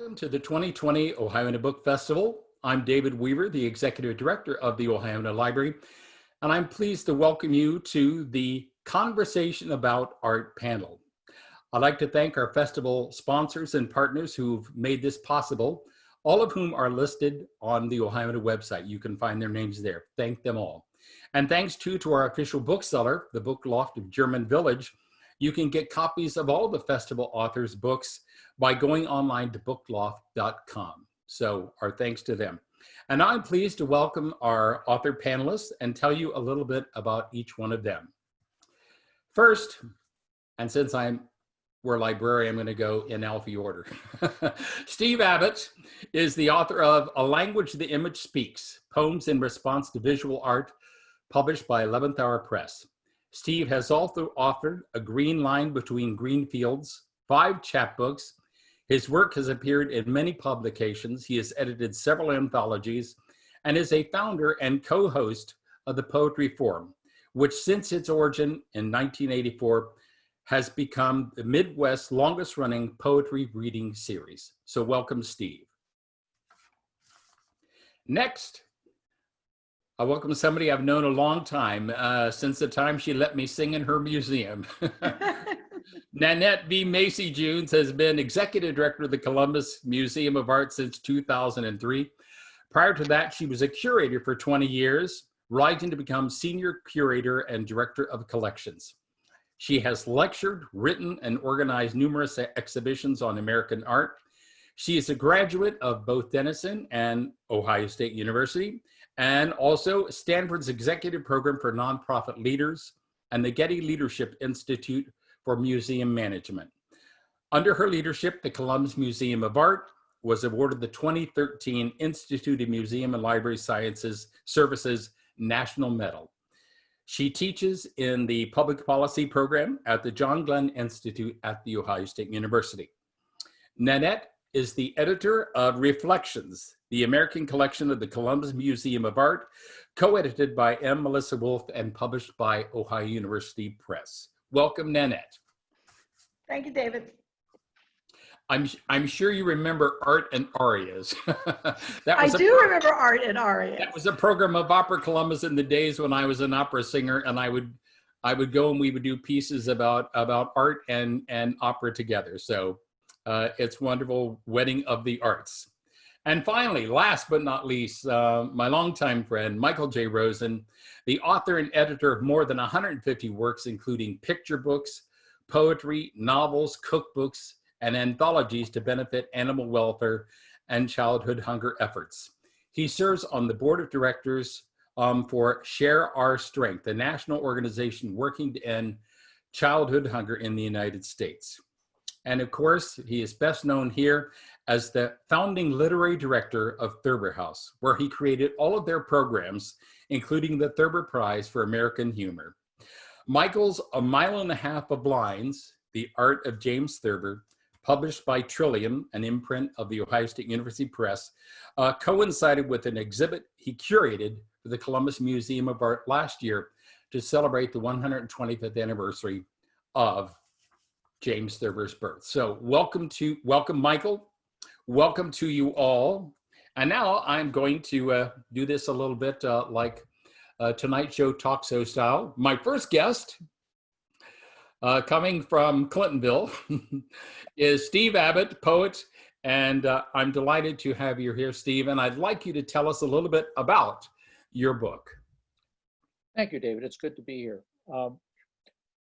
Welcome to the 2020 Ohio Book Festival. I'm David Weaver, the Executive Director of the Ohio Library, and I'm pleased to welcome you to the Conversation About Art panel. I'd like to thank our festival sponsors and partners who've made this possible, all of whom are listed on the Ohio website. You can find their names there. Thank them all. And thanks too to our official bookseller, the Book Loft of German Village. You can get copies of all the festival authors' books by going online to bookloft.com. So our thanks to them. And I'm pleased to welcome our author panelists and tell you a little bit about each one of them. First, and since we're a librarian, I'm going to go in alpha order. Steve Abbott is the author of A Language the Image Speaks, Poems in Response to Visual Art, published by 11th Hour Press. Steve has also authored A Green Line Between Green Fields, 5 chapbooks. His work has appeared in many publications. He has edited several anthologies and is a founder and co-host of the Poetry Forum, which since its origin in 1984 has become the Midwest's longest running poetry reading series. So welcome, Steve. Next, I welcome somebody I've known a long time, since the time she let me sing in her museum. Nanette V. Macy-Junes has been Executive Director of the Columbus Museum of Art since 2003. Prior to that, she was a curator for 20 years, rising to become Senior Curator and Director of Collections. She has lectured, written, and organized numerous exhibitions on American art. She is a graduate of both Denison and Ohio State University, and also Stanford's Executive Program for Nonprofit Leaders and the Getty Leadership Institute for Museum Management. Under her leadership, the Columbus Museum of Art was awarded the 2013 Institute of Museum and Library Sciences Services National Medal. She teaches in the Public Policy Program at the John Glenn Institute at the Ohio State University. Nanette is the editor of Reflections, the American collection of the Columbus Museum of Art, co-edited by M. Melissa Wolf and published by Ohio University Press. Welcome, Nanette. Thank you, David. I'm sure you remember Art and Arias. I do remember Art and Arias. That was a program of Opera Columbus in the days when I was an opera singer, and I would go and we would do pieces about art and opera together. So it's wonderful wedding of the arts. And finally, last but not least, my longtime friend, Michael J. Rosen, the author and editor of more than 150 works, including picture books, poetry, novels, cookbooks, and anthologies to benefit animal welfare and childhood hunger efforts. He serves on the board of directors for Share Our Strength, a national organization working to end childhood hunger in the United States. And of course, he is best known here as the founding literary director of Thurber House, where he created all of their programs, including the Thurber Prize for American Humor. Michael's A Mile and a Half of Lines, The Art of James Thurber, published by Trillium, an imprint of the Ohio State University Press, coincided with an exhibit he curated for the Columbus Museum of Art last year to celebrate the 125th anniversary of James Thurber's birth. So welcome, Michael. Welcome to you all. And now I'm going to do this a little bit like Tonight Show talk show style. My first guest, coming from Clintonville, is Steve Abbott, poet. And I'm delighted to have you here, Steve. And I'd like you to tell us a little bit about your book. Thank you, David. It's good to be here.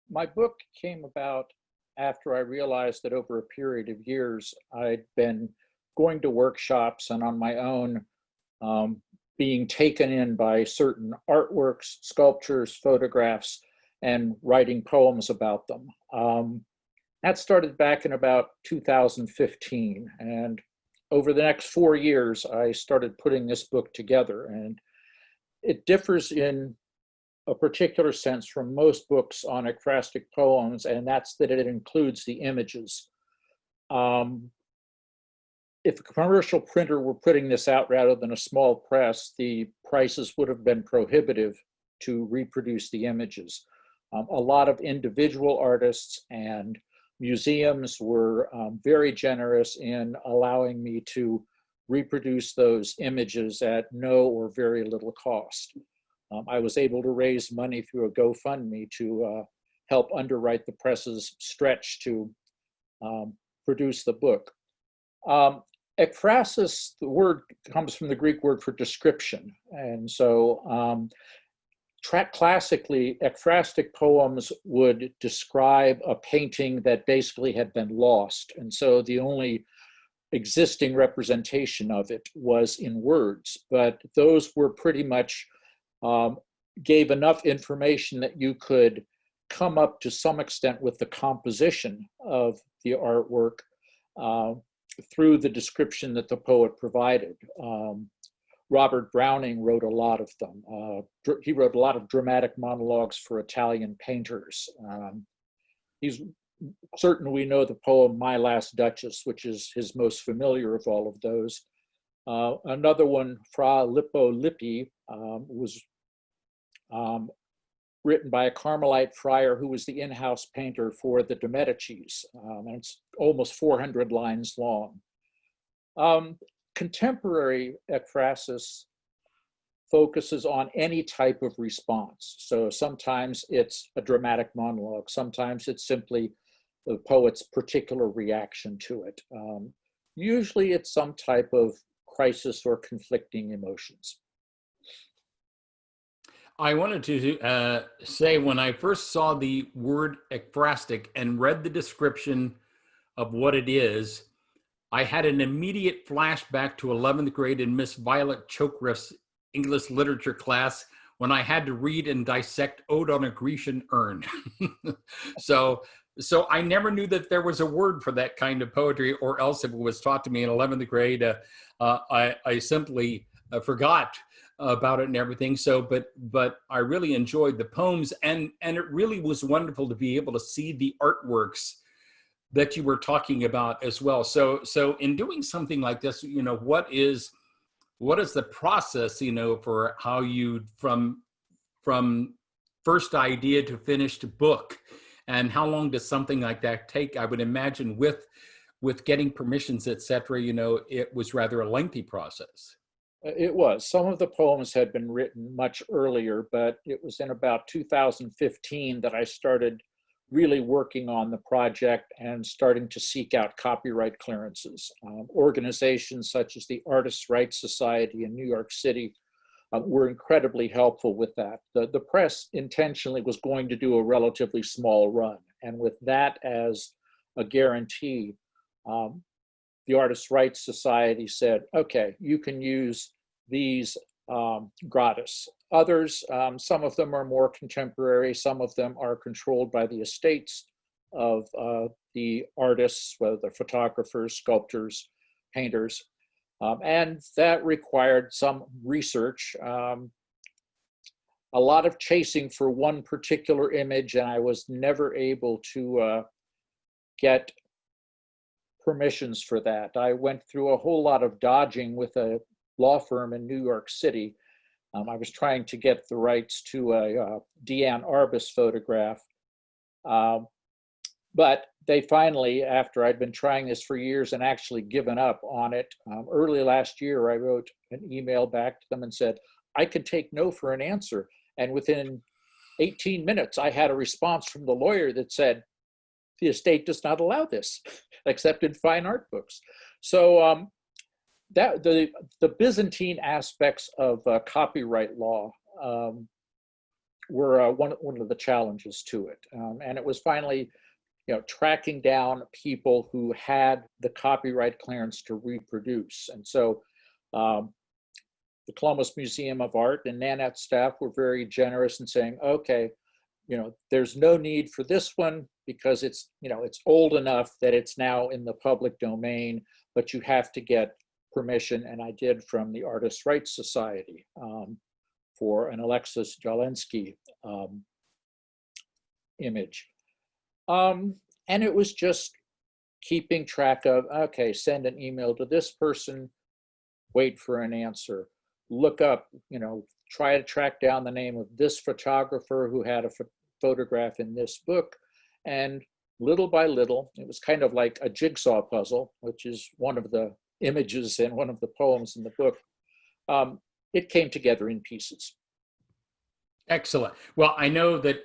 My book came about after I realized that over a period of years, I'd been going to workshops and on my own being taken in by certain artworks, sculptures, photographs, and writing poems about them. That started back in about 2015. And over the next 4 years, I started putting this book together. And it differs in a particular sense from most books on ekphrastic poems, and that's that it includes the images. If a commercial printer were putting this out rather than a small press, the prices would have been prohibitive to reproduce the images. A lot of individual artists and museums were very generous in allowing me to reproduce those images at no or very little cost. I was able to raise money through a GoFundMe to help underwrite the press's stretch to produce the book. Ekphrasis, the word comes from the Greek word for description. And so classically, ekphrastic poems would describe a painting that basically had been lost. And so the only existing representation of it was in words, but those were pretty much gave enough information that you could come up to some extent with the composition of the artwork through the description that the poet provided. Robert Browning wrote a lot of them. He wrote a lot of dramatic monologues for Italian painters. He's certain we know the poem My Last Duchess, which is his most familiar of all of those. Another one, Fra Lippo Lippi, was written by a Carmelite friar who was the in-house painter for the de Medicis, and it's almost 400 lines long. Contemporary ekphrasis focuses on any type of response. So sometimes it's a dramatic monologue, sometimes it's simply the poet's particular reaction to it. Usually it's some type of crisis or conflicting emotions. I wanted to say, when I first saw the word ekphrastic and read the description of what it is, I had an immediate flashback to 11th grade in Miss Violet Chokriff's English literature class when I had to read and dissect Ode on a Grecian Urn. So I never knew that there was a word for that kind of poetry, or else if it was taught to me in 11th grade, I simply forgot about it and everything. So, but I really enjoyed the poems, and it really was wonderful to be able to see the artworks that you were talking about as well. So in doing something like this, you know, what is the process, you know, for how you from first idea to finished book, and how long does something like that take? I would imagine with getting permissions, etc., you know, it was rather a lengthy process. It was. Some of the poems had been written much earlier, but it was in about 2015 that I started really working on the project and starting to seek out copyright clearances. Organizations such as the Artists' Rights Society in New York City were incredibly helpful with that. The press intentionally was going to do a relatively small run, and with that as a guarantee, the Artists' Rights Society said, okay, you can use these gratis. Others, some of them are more contemporary, some of them are controlled by the estates of the artists, whether they're photographers, sculptors, painters, and that required some research, a lot of chasing for one particular image, and I was never able to get permissions for that. I went through a whole lot of dodging with a law firm in New York City. I was trying to get the rights to a Diane Arbus photograph, but they finally, after I'd been trying this for years and actually given up on it, early last year I wrote an email back to them and said, I can take no for an answer. And within 18 minutes, I had a response from the lawyer that said, the estate does not allow this, except in fine art books. So that the Byzantine aspects of copyright law were one of the challenges to it. And it was finally, you know, tracking down people who had the copyright clearance to reproduce. And so the Columbus Museum of Art and Nanette staff were very generous in saying, okay, you know, there's no need for this one because it's, you know, it's old enough that it's now in the public domain, but you have to get permission. And I did from the Artists' Rights Society for an Alexis Jawlensky image. And it was just keeping track of, okay, send an email to this person, wait for an answer, look up, you know, try to track down the name of this photographer who had a photograph in this book, and little by little, it was kind of like a jigsaw puzzle, which is one of the images in one of the poems in the book. It came together in pieces. Excellent. Well, I know that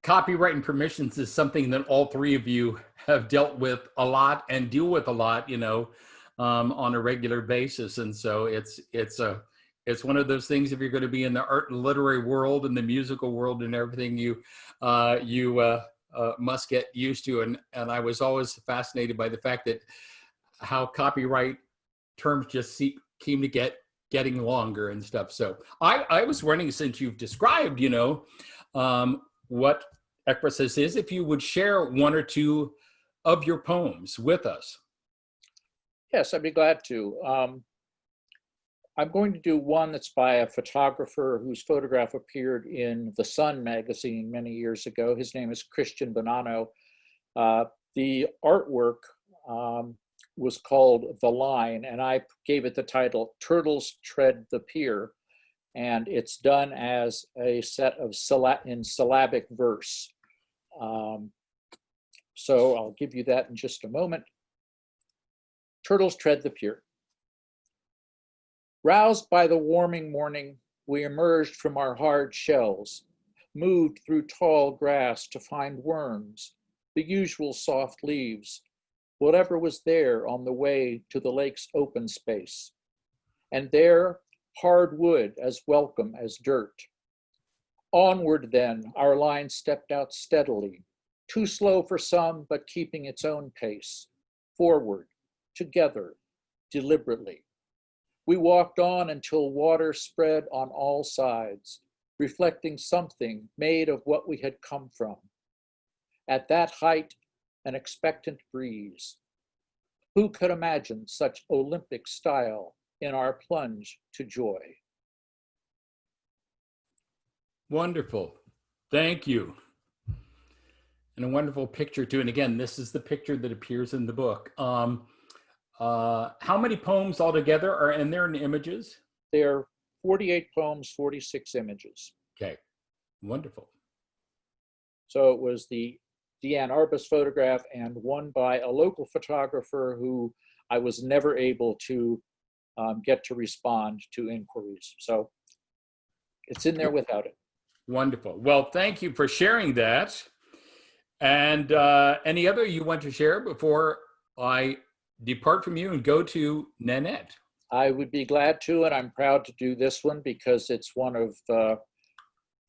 copyright and permissions is something that all three of you have dealt with a lot and deal with a lot, on a regular basis. And so it's one of those things, if you're going to be in the art and literary world and the musical world and everything, you must get used to. And I was always fascinated by the fact that how copyright terms just came to getting longer and stuff. So I was wondering, since you've described, what Ekphrasis is, if you would share one or two of your poems with us. Yes, I'd be glad to. I'm going to do one that's by a photographer whose photograph appeared in The Sun magazine many years ago. His name is Christian Bonanno. The artwork was called The Line, and I gave it the title Turtles Tread the Pier, and it's done as a set of syllabic verse. So I'll give you that in just a moment. Turtles tread the pier. Roused by the warming morning, we emerged from our hard shells, moved through tall grass to find worms, the usual soft leaves, whatever was there on the way to the lake's open space. And there, hard wood as welcome as dirt. Onward then, our line stepped out steadily, too slow for some, but keeping its own pace. Forward, together, deliberately. We walked on until water spread on all sides, reflecting something made of what we had come from. At that height, an expectant breeze. Who could imagine such Olympic style in our plunge to joy? Wonderful. Thank you. And a wonderful picture too. And again, this is the picture that appears in the book. How many poems altogether are in there in images? There are 48 poems, 46 images. Okay, wonderful. So it was the Deanne Arbus photograph and one by a local photographer who I was never able to get to respond to inquiries. So it's in there without it. Wonderful. Well, thank you for sharing that. And any other you want to share before I depart from you and go to Nanette? I would be glad to, and I'm proud to do this one because it's one of the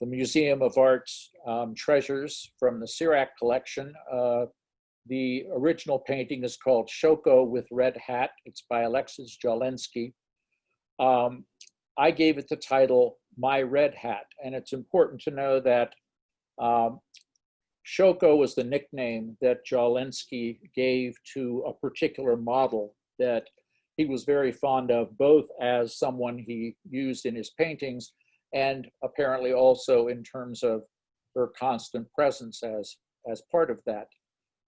Museum of Art's treasures from the Sirac collection. The original painting is called Shoko with Red Hat. It's by Alexis Jawlensky. I gave it the title My Red Hat, and it's important to know that Shoko was the nickname that Jawlensky gave to a particular model that he was very fond of, both as someone he used in his paintings and apparently also in terms of her constant presence as part of that.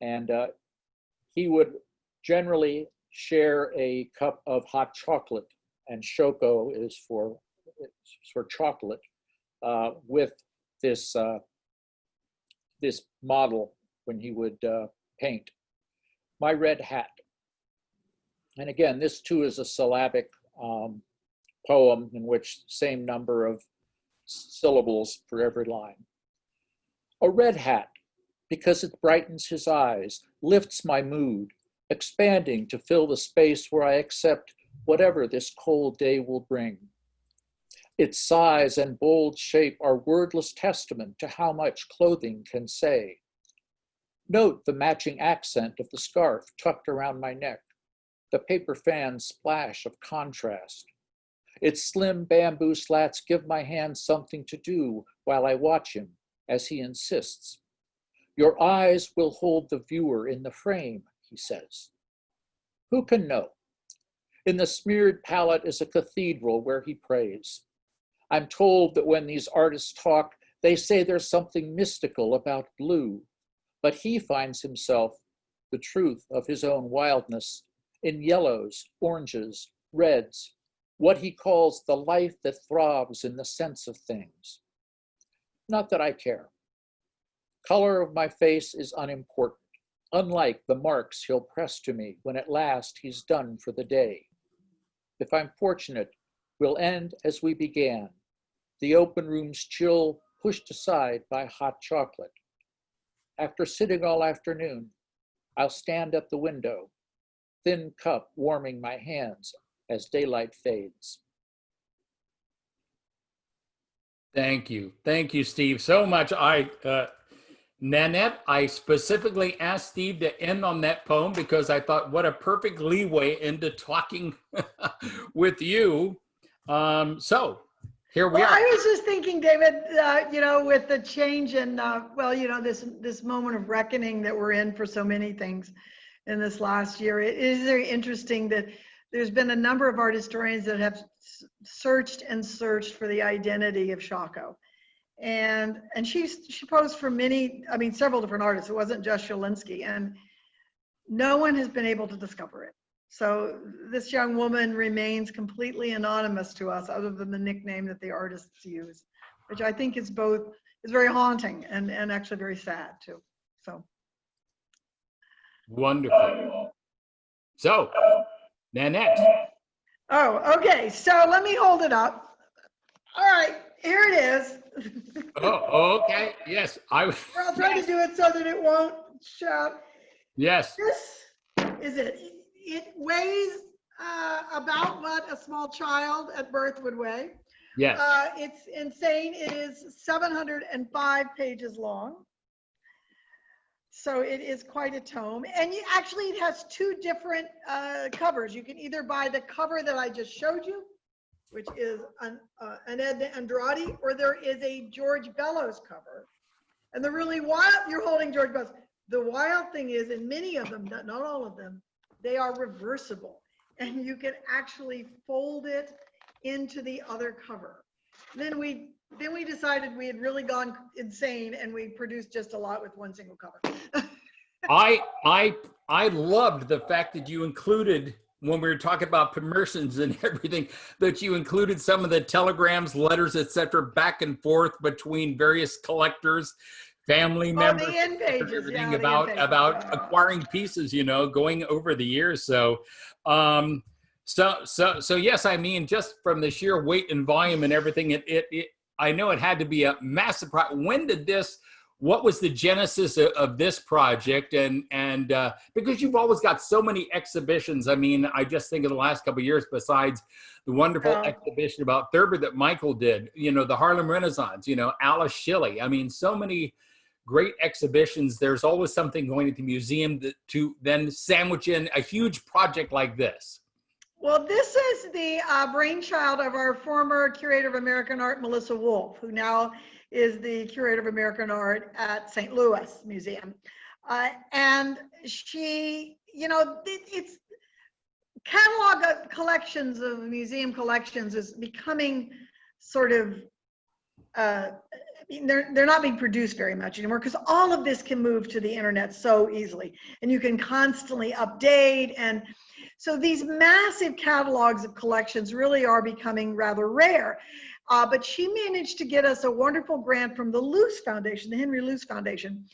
And he would generally share a cup of hot chocolate, and Shoko is for chocolate, with this model when he would paint. My Red Hat. And again, this too is a syllabic poem in which same number of syllables for every line. A red hat, because it brightens his eyes, lifts my mood, expanding to fill the space where I accept whatever this cold day will bring. Its size and bold shape are wordless testament to how much clothing can say. Note the matching accent of the scarf tucked around my neck, the paper fan's splash of contrast. Its slim bamboo slats give my hand something to do while I watch him as he insists. Your eyes will hold the viewer in the frame, he says. Who can know? In the smeared palette is a cathedral where he prays. I'm told that when these artists talk, they say there's something mystical about blue, but he finds himself, the truth of his own wildness, in yellows, oranges, reds, what he calls the life that throbs in the sense of things. Not that I care. Color of my face is unimportant, unlike the marks he'll press to me when at last he's done for the day. If I'm fortunate, we'll end as we began, the open room's chill pushed aside by hot chocolate. After sitting all afternoon, I'll stand at the window, thin cup warming my hands as daylight fades. Thank you. Thank you, Steve, so much. Nanette, I specifically asked Steve to end on that poem because I thought what a perfect leeway into talking with you. So here we are. I was just thinking, David, with the change in, this moment of reckoning that we're in for so many things in this last year, it is very interesting that there's been a number of art historians that have searched and searched for the identity of Shako. And she posed for several different artists. It wasn't just Shelinski, and no one has been able to discover it. So this young woman remains completely anonymous to us, other than the nickname that the artists use, which I think is very haunting and actually very sad too. So wonderful. So, Nanette. Oh, okay. So let me hold it up. All right, here it is. Oh, okay. Yes, I'll try to do it so that it won't shout. Yes. This is it. It weighs about what a small child at birth would weigh. Yes. It's insane. It is 705 pages long. So it is quite a tome. And it has two different covers. You can either buy the cover that I just showed you, which is an Edna Andrade, or there is a George Bellows cover. And the really wild, you're holding George Bellows. The wild thing is, in many of them, not all of them, they are reversible. And you can actually fold it into the other cover. Then we decided we had really gone insane, and we produced just a lot with one single cover. I loved the fact that you included, when we were talking about promotions and everything, that you included some of the telegrams, letters, etc., back and forth between various collectors, family members, the end pages, everything about acquiring pieces, going over the years. So yes, I mean, just from the sheer weight and volume and everything, I know it had to be a massive what was the genesis of this project? And because you've always got so many exhibitions. I mean, I just think of the last couple of years, besides the wonderful exhibition about Thurber that Michael did, the Harlem Renaissance, Alice Shilley. I mean, so many great exhibitions. There's always something going at the museum to then sandwich in a huge project like this. Well, this is the brainchild of our former curator of American art, Melissa Wolf, who now is the curator of American art at St. Louis Museum. And she, it's catalog of collections of museum collections is becoming sort of, they're not being produced very much anymore, because all of this can move to the internet so easily, and you can constantly update. And so these massive catalogs of collections really are becoming rather rare. But she managed to get us a wonderful grant from the Luce Foundation, the Henry Luce Foundation,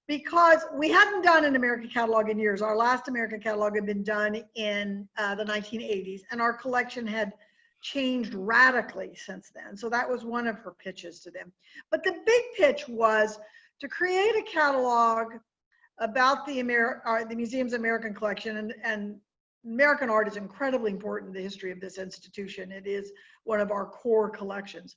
because we hadn't done an American catalog in years. Our last American catalog had been done in the 1980s, and our collection had changed radically since then. So that was one of her pitches to them. But the big pitch was to create a catalog about the museum's American collection, and American art is incredibly important in the history of this institution. It is one of our core collections.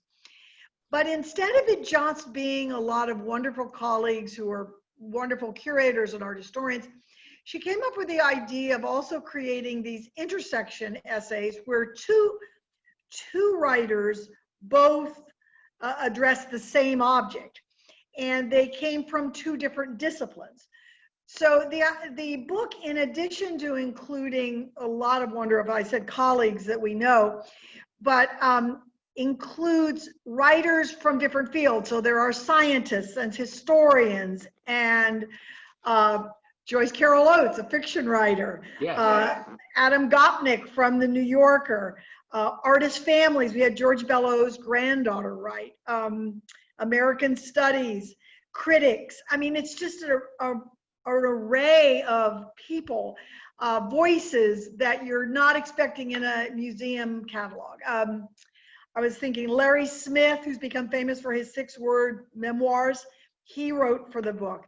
But instead of it just being a lot of wonderful colleagues who are wonderful curators and art historians, she came up with the idea of also creating these intersection essays where two writers both address the same object, and they came from two different disciplines. So the book, in addition to including a lot of wonderful, I said colleagues that we know, but includes writers from different fields. So there are scientists and historians, and Joyce Carol Oates, a fiction writer, yes. Adam Gopnik from the New Yorker, artist families. We had George Bellows' granddaughter write, American Studies. critics. I mean, it's just an array of people, voices that you're not expecting in a museum catalog. I was thinking Larry Smith, who's become famous for his 6-word memoirs, he wrote for the book.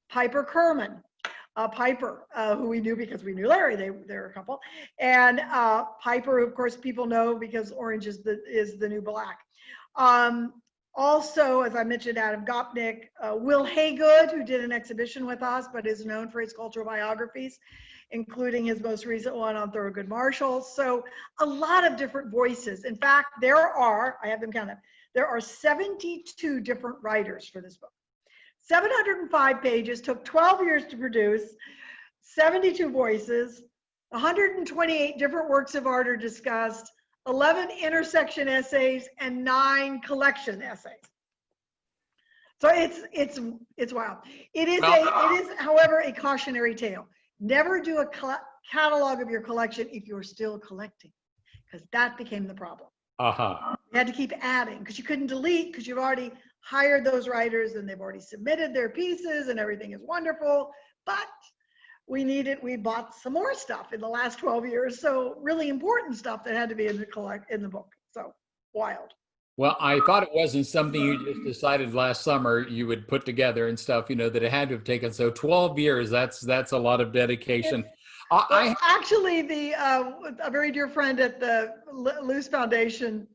Piper Kerman, Piper, who we knew because we knew Larry, they're a couple. And Piper, of course, people know because Orange is the New Black. Also, as I mentioned, Adam Gopnik, Will Haygood, who did an exhibition with us, but is known for his cultural biographies, including his most recent one on Thurgood Marshall. So a lot of different voices. In fact, there are, I have them counted, there are 72 different writers for this book. 705 pages, took 12 years to produce, 72 voices, 128 different works of art are discussed, 11 intersection essays, and 9 collection essays. So it's wild. It is, however, a cautionary tale. Never do a catalog of your collection if you're still collecting, because that became the problem. You had to keep adding because you couldn't delete because you've already hired those writers and they've already submitted their pieces and everything is wonderful. But we bought some more stuff in the last 12 years. So really important stuff that had to be in the book. So wild. Well, I thought it wasn't something you just decided last summer you would put together and stuff, you know, that it had to have taken. So 12 years, that's a lot of dedication. Actually, a very dear friend at the Luce Foundation,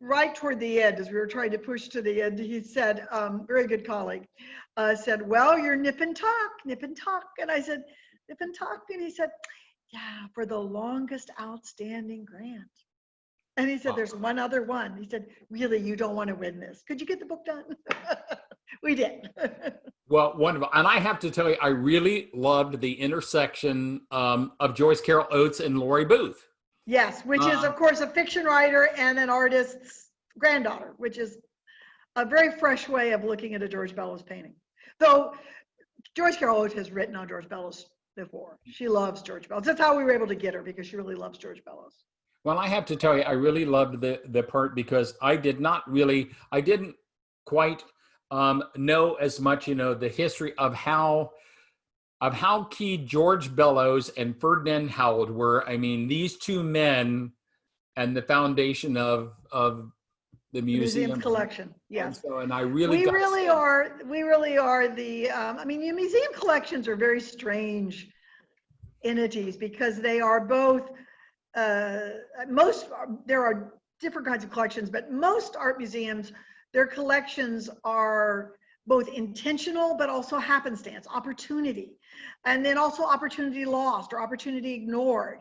right toward the end, as we were trying to push to the end, he said, very good colleague, said, well, you're nip and tuck. And I said, nip and tuck. And he said, yeah, for the longest outstanding grant. And he said, there's one other one. He said, really, you don't want to win this. Could you get the book done? We did. Well, wonderful. And I have to tell you, I really loved the intersection of Joyce Carol Oates and Lori Booth. Yes, which is, of course, a fiction writer and an artist's granddaughter, which is a very fresh way of looking at a George Bellows painting. Though Joyce Carol Oates has written on George Bellows before. She loves George Bellows. That's how we were able to get her, because she really loves George Bellows. Well, I have to tell you, I really loved the part because I didn't quite know as much, you know, the history of how key George Bellows and Ferdinand Howell were. I mean, these two men and the foundation of the museum collection. Yes. And I we really are the, I mean, the museum collections are very strange entities because they are both, there are different kinds of collections, but most art museums, their collections are both intentional, but also happenstance, opportunity, and then also opportunity lost or opportunity ignored.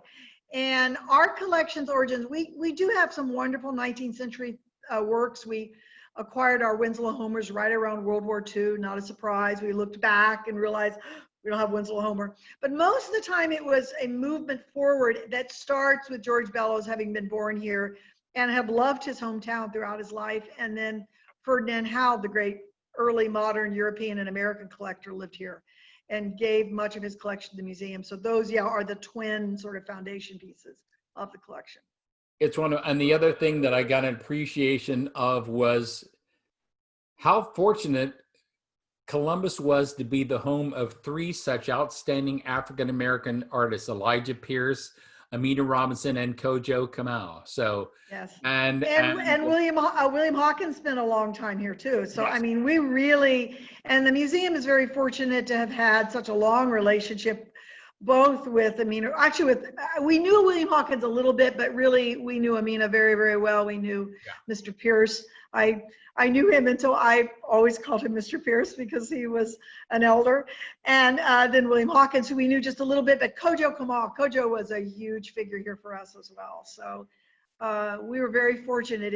And our collection's origins, we do have some wonderful 19th century works. We acquired our Winslow Homers right around World War II, not a surprise. We looked back and realized we don't have Winslow Homer. But most of the time it was a movement forward that starts with George Bellows having been born here and have loved his hometown throughout his life. And then Ferdinand Howell, the great early modern European and American collector, lived here and gave much of his collection to the museum. So those, yeah, are the twin sort of foundation pieces of the collection. It's one of, and the other thing that I got an appreciation of was how fortunate Columbus was to be the home of 3 such outstanding African-American artists, Elijah Pierce, Amina Robinson, and Kojo Kamau. So yes, and William Hawkins spent a long time here too. So yes. I mean, we really, and the museum is very fortunate to have had such a long relationship, both with Amina. Actually, we knew William Hawkins a little bit, but really we knew Amina very, very well. We knew Mr. Pierce. I knew him until I always called him Mr. Pierce because he was an elder. And then William Hawkins, who we knew just a little bit, but Kojo Kamau. Kojo was a huge figure here for us as well. So we were very fortunate.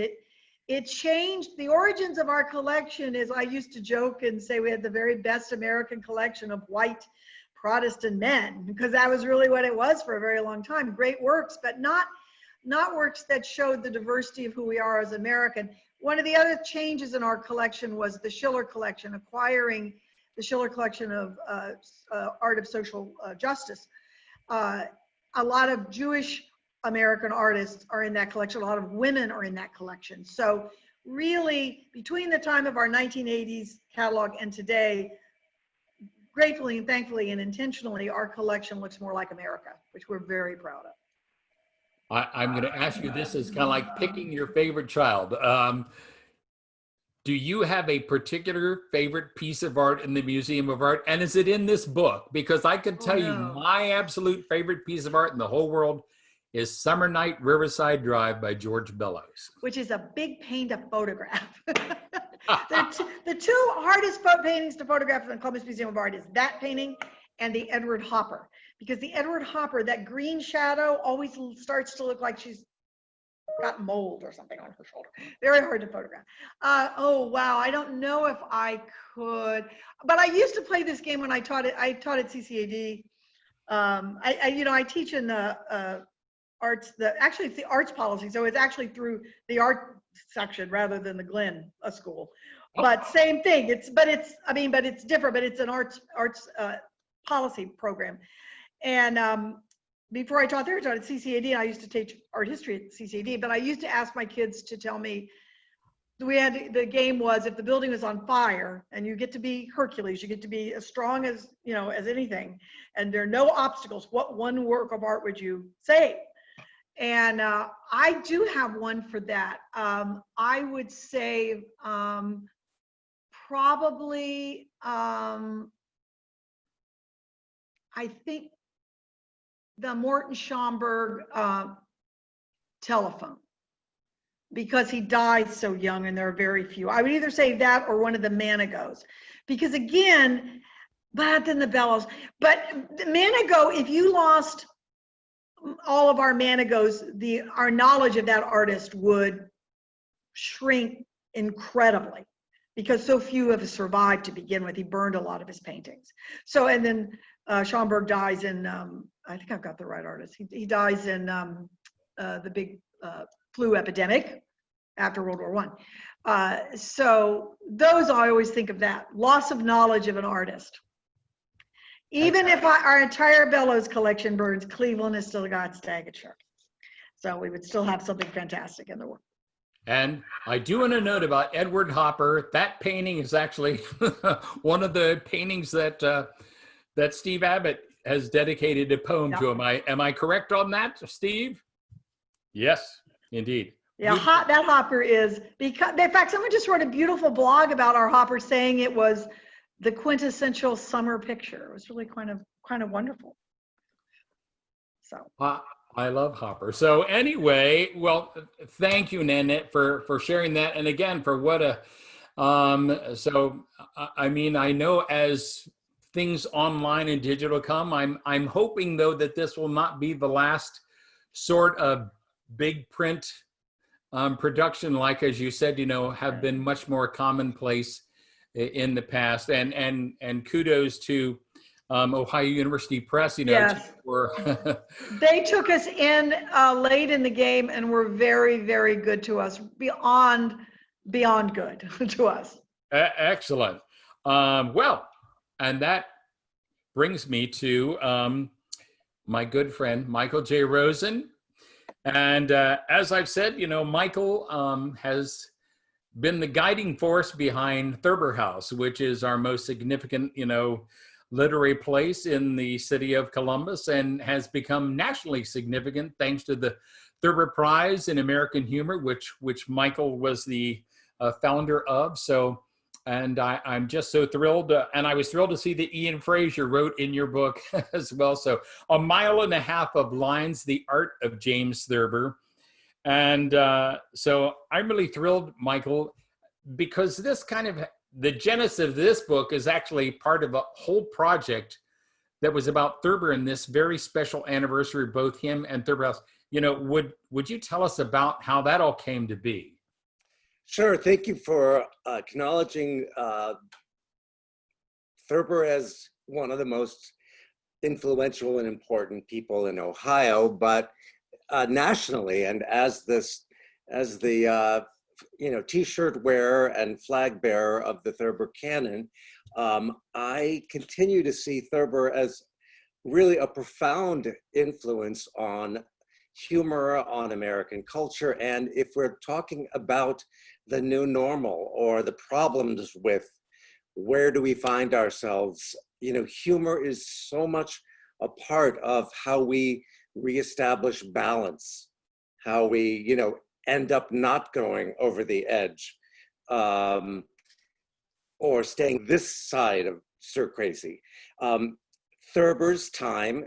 It changed the origins of our collection. Is I used to joke and say we had the very best American collection of white Protestant men, because that was really what it was for a very long time. Great works, but not works that showed the diversity of who we are as American. One of the other changes in our collection was the Schiller collection, acquiring the Schiller collection of art of social justice. A lot of Jewish American artists are in that collection. A lot of women are in that collection. So really, between the time of our 1980s catalog and today, gratefully and thankfully and intentionally, our collection looks more like America, which we're very proud of. I'm going to ask you this as kind of like picking your favorite child. Do you have a particular favorite piece of art in the Museum of Art? And is it in this book? Because I can tell you my absolute favorite piece of art in the whole world is Summer Night Riverside Drive by George Bellows. Which is a big pain to photograph. The two hardest paintings to photograph in the Columbus Museum of Art is that painting and the Edward Hopper. Because the Edward Hopper, that green shadow always starts to look like she's got mold or something on her shoulder. Very hard to photograph. Oh, wow. I don't know if I could, but I used to play this game when I taught at CCAD. I teach in the arts, actually it's the arts policy. So it's actually through the art section rather than the Glenn school, but same thing. It's different, but it's an arts policy program. And before I taught there, I taught at CCAD, and I used to teach art history at CCAD, but I used to ask my kids to tell me, the game was, if the building was on fire and you get to be Hercules, you get to be as strong as, as anything, and there are no obstacles, what one work of art would you save? And I do have one for that. I would say probably, I think the Morton Schomburg telephone, because he died so young and there are very few. I would either say that or one of the Manigos, because again, but then the Bellows. But the Manigo, if you lost all of our Manigos, our knowledge of that artist would shrink incredibly, because so few of us survived to begin with. He burned a lot of his paintings. So, and then Schomburg dies in, I think I've got the right artist. He dies in the big flu epidemic after World War I. So those, I always think of that. Loss of knowledge of an artist. Even if our entire Bellows collection burns, Cleveland has still got Stagature. So we would still have something fantastic in the world. And I do want to note about Edward Hopper. That painting is actually one of the paintings that that Steve Abbott has dedicated a poem to. Am I correct on that, Steve? Yes, indeed. Yeah, that Hopper is, because in fact, someone just wrote a beautiful blog about our Hopper, saying it was the quintessential summer picture. It was really kind of wonderful. So I love Hopper. So anyway, well, thank you, Nanette, for sharing that, and again for what a so I mean, I know as things online and digital come, I'm hoping though that this will not be the last sort of big print production, like, as you said, have been much more commonplace in the past. And kudos to Ohio University Press, yes. They took us in late in the game and were very, very good to us, beyond good to us. Excellent. Well, and that brings me to my good friend, Michael J. Rosen. And as I've said, Michael has been the guiding force behind Thurber House, which is our most significant, literary place in the city of Columbus, and has become nationally significant thanks to the Thurber Prize in American Humor, which Michael was the founder of. So, and I'm just so thrilled, and I was thrilled to see that Ian Fraser wrote in your book as well. So, 1.5 miles of lines, the art of James Thurber. And so I'm really thrilled, Michael, because this the genesis of this book is actually part of a whole project that was about Thurber and this very special anniversary of both him and Thurber House. Would you tell us about how that all came to be? Sure. Thank you for acknowledging Thurber as one of the most influential and important people in Ohio, but nationally, and as the T-shirt wearer and flag bearer of the Thurber canon, I continue to see Thurber as really a profound influence on humor, on American culture. And if we're talking about the new normal or the problems with where do we find ourselves. You know, humor is so much a part of how we reestablish balance, how we, you know, end up not going over the edge, or staying this side of stir crazy. Thurber's time,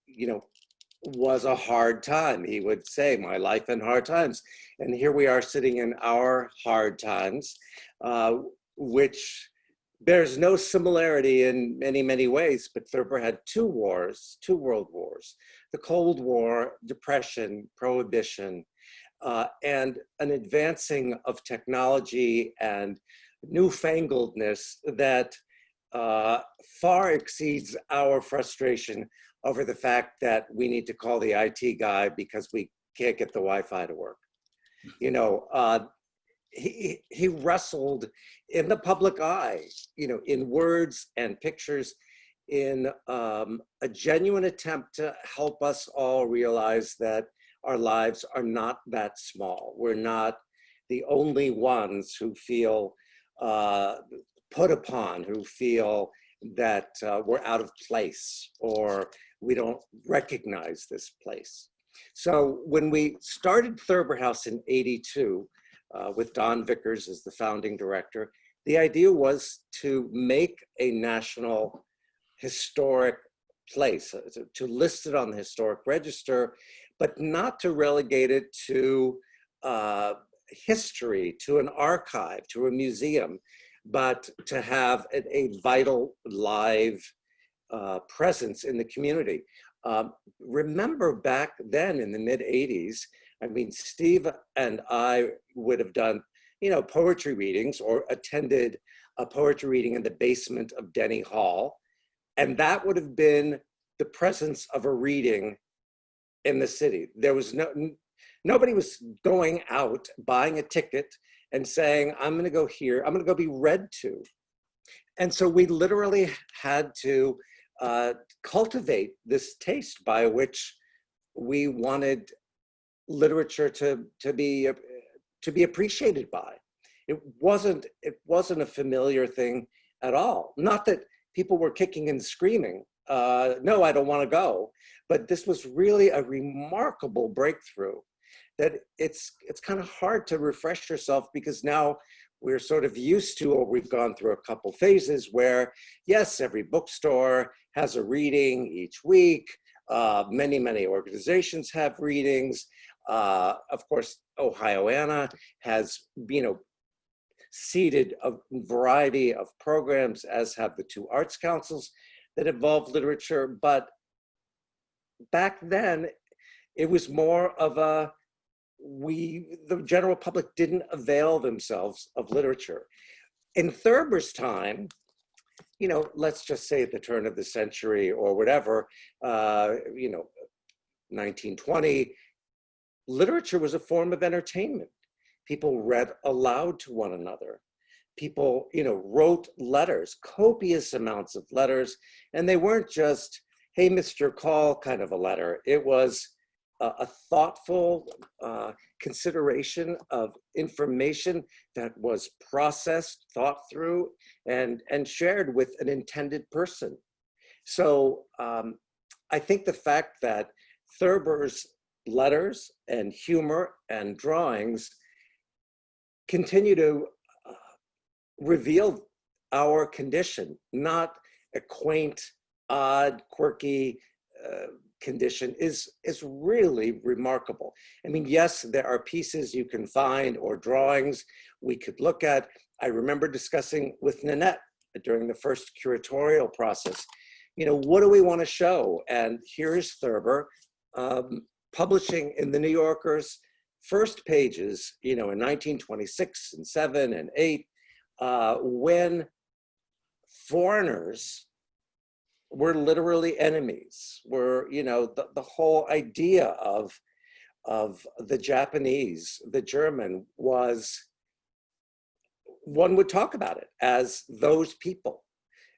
you know, was a hard time. He would say, my life in hard times. And here we are sitting in our hard times, which bears no similarity in many, many ways, but Thurber had two wars, two world wars, the Cold War, Depression, Prohibition, and an advancing of technology and newfangledness that far exceeds our frustration over the fact that we need to call the IT guy because we can't get the Wi-Fi to work. You know, he wrestled in the public eye, you know, in words and pictures, in a genuine attempt to help us all realize that our lives are not that small. We're not the only ones who feel put upon, who feel that we're out of place or we don't recognize this place. So when we started Thurber House in '82, with Don Vickers as the founding director, the idea was to make a national historic place, to list it on the historic register, but not to relegate it to history, to an archive, to a museum, but to have a vital live presence in the community. Remember back then in the mid '80s, I mean, Steve and I would have done, you know, poetry readings or attended a poetry reading in the basement of Denny Hall. And that would have been the presence of a reading in the city. There was nobody was going out, buying a ticket and saying, I'm going to go here, I'm going to go be read to. And so we literally had to cultivate this taste by which we wanted literature to be appreciated by. It wasn't a familiar thing at all. Not that people were kicking and screaming, no, I don't want to go. But this was really a remarkable breakthrough that it's kind of hard to refresh yourself, because now we're sort of used to, or we've gone through a couple phases where, yes, every bookstore has a reading each week. Many, many organizations have readings. Of course, Ohioana has, you know, seeded a variety of programs, as have the two arts councils that involve literature. But back then, it was more of a, the general public didn't avail themselves of literature. In Thurber's time, you know, let's just say at the turn of the century or whatever, you know, 1920, literature was a form of entertainment. People read aloud to one another. People, you know, wrote letters, copious amounts of letters, and they weren't just, hey, Mr. Call kind of a letter. It was a thoughtful consideration of information that was processed, thought through, and shared with an intended person. So I think the fact that Thurber's letters and humor and drawings continue to reveal our condition, not a quaint, odd, quirky condition, is really remarkable. I mean, yes, there are pieces you can find or drawings we could look at. I remember discussing with Nanette during the first curatorial process, you know, what do we want to show? And here's Thurber publishing in the New Yorker's first pages, you know, in 1926 and 7 and 8, when foreigners were literally enemies, were, you know, the whole idea of the Japanese, the German, was, one would talk about it as those people,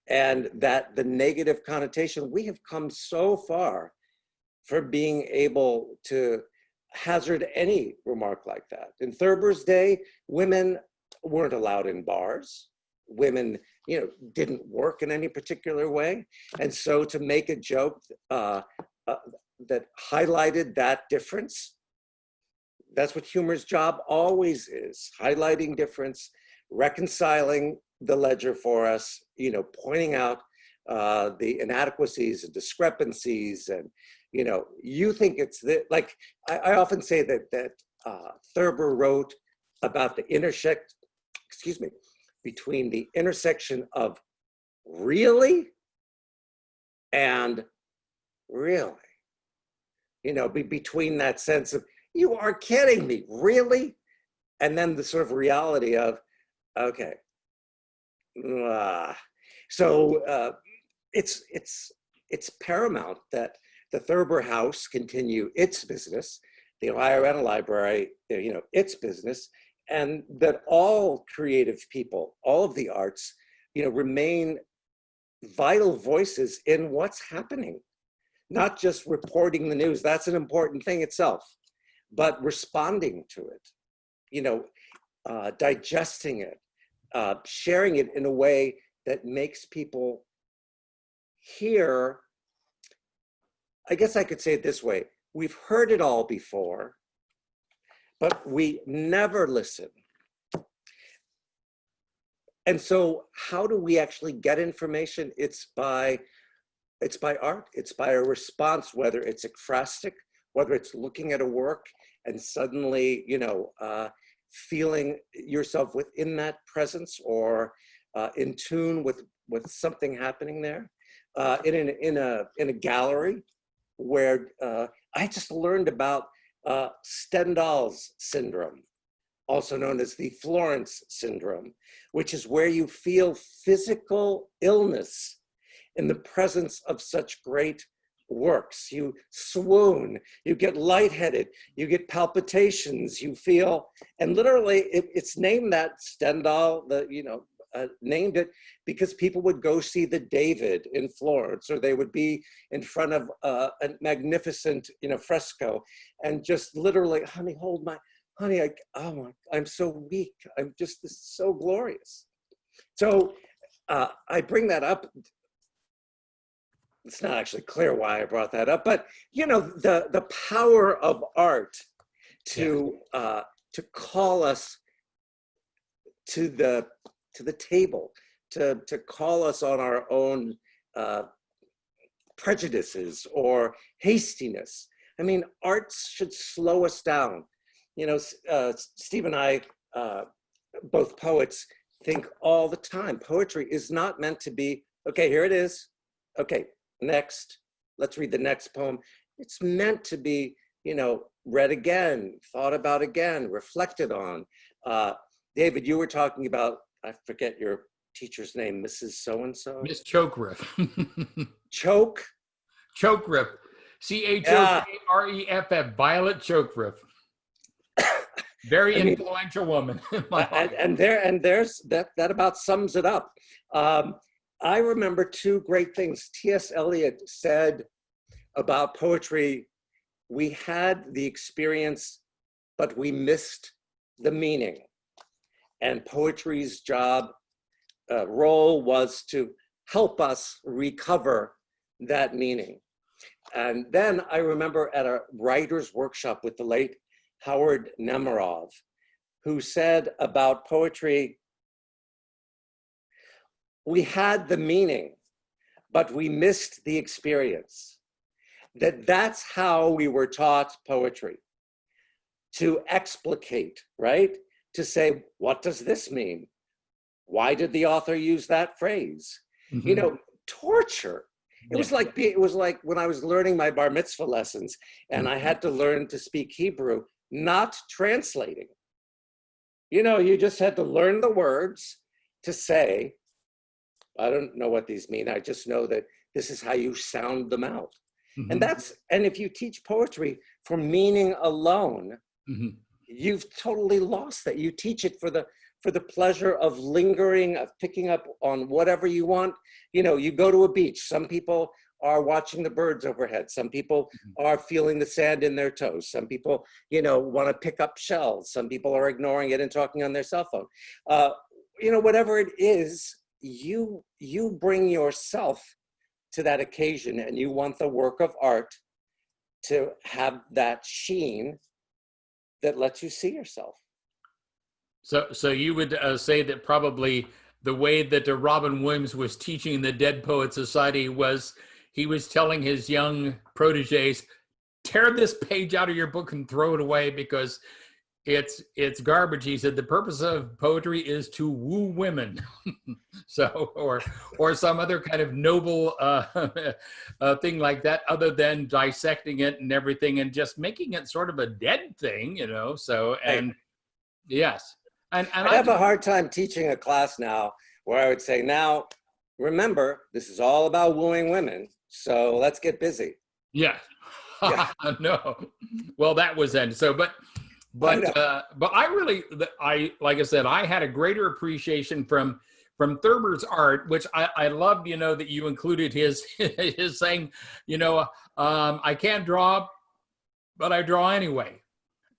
and that the negative connotation, we have come so far from being able to hazard any remark like that. In Thurber's day, women weren't allowed in bars. Women, didn't work in any particular way. And so to make a joke that highlighted that difference, that's what humor's job always is, highlighting difference, reconciling the ledger for us, pointing out the inadequacies and discrepancies. And, you think it's like, I often say that Thurber wrote about the between the intersection of really and really, between that sense of, you are kidding me, really? And then the sort of reality of, okay. So it's paramount that the Thurber House continue its business, the Ohio Rental Library, its business, and that all creative people, all of the arts, remain vital voices in what's happening, not just reporting the news. That's an important thing itself, but responding to it, digesting it, sharing it in a way that makes people hear. I guess I could say it this way: we've heard it all before, but we never listen. And so how do we actually get information? It's by art. It's by a response, whether it's ekphrastic, whether it's looking at a work and suddenly, feeling yourself within that presence, or in tune with something happening there. In a gallery where I just learned about Stendhal's syndrome, also known as the Florence syndrome, which is where you feel physical illness in the presence of such great works. You swoon, you get lightheaded, you get palpitations, you feel, and literally it's named that. Stendhal, named it because people would go see the David in Florence, or they would be in front of a magnificent, fresco, and just literally, honey, hold my, honey, I'm so weak. This is so glorious. So I bring that up. It's not actually clear why I brought that up, but the power of art to call us to the table, to call us on our own prejudices or hastiness. I mean, arts should slow us down. Steve and I, both poets, think all the time. Poetry is not meant to be, okay, here it is. Okay, next, let's read the next poem. It's meant to be, read again, thought about again, reflected on. David, you were talking about, I forget your teacher's name, Mrs. So-and-so? Miss Chokriff. Choke? Chokriff. Chokreff. Violet Chokriff. Very influential woman. And there's that about sums it up. I remember two great things T.S. Eliot said about poetry. We had the experience, but we missed the meaning. And poetry's role was to help us recover that meaning. And then I remember at a writer's workshop with the late Howard Nemerov, who said about poetry, we had the meaning, but we missed the experience. That's how we were taught poetry, to explicate, right? To say, what does this mean? Why did the author use that phrase? Mm-hmm. Torture. It was like when I was learning my bar mitzvah lessons and I had to learn to speak Hebrew, not translating. You just had to learn the words to say, I don't know what these mean. I just know that this is how you sound them out. Mm-hmm. And if you teach poetry for meaning alone, mm-hmm. you've totally lost that. You teach it for the pleasure of lingering, of picking up on whatever you want. You go to a beach. Some people are watching the birds overhead. Some people are feeling the sand in their toes. Some people, you know, want to pick up shells. Some people are ignoring it and talking on their cell phone. You know, whatever it is, you bring yourself to that occasion, and you want the work of art to have that sheen that lets you see yourself. So you would say that probably the way that Robin Williams was teaching the Dead Poet Society was he was telling his young proteges, tear this page out of your book and throw it away because it's garbage. He said the purpose of poetry is to woo women. So or some other kind of noble thing like that, other than dissecting it and everything and just making it sort of a dead thing, you know. So and yes. And I have a hard time teaching a class now where I would say, now, remember, this is all about wooing women, so let's get busy. Yeah. Yeah. No. Well, that was then. So, but I really, like I said, I had a greater appreciation from Thurber's art, which I loved, you know, that you included his saying, you know, I can't draw, but I draw anyway.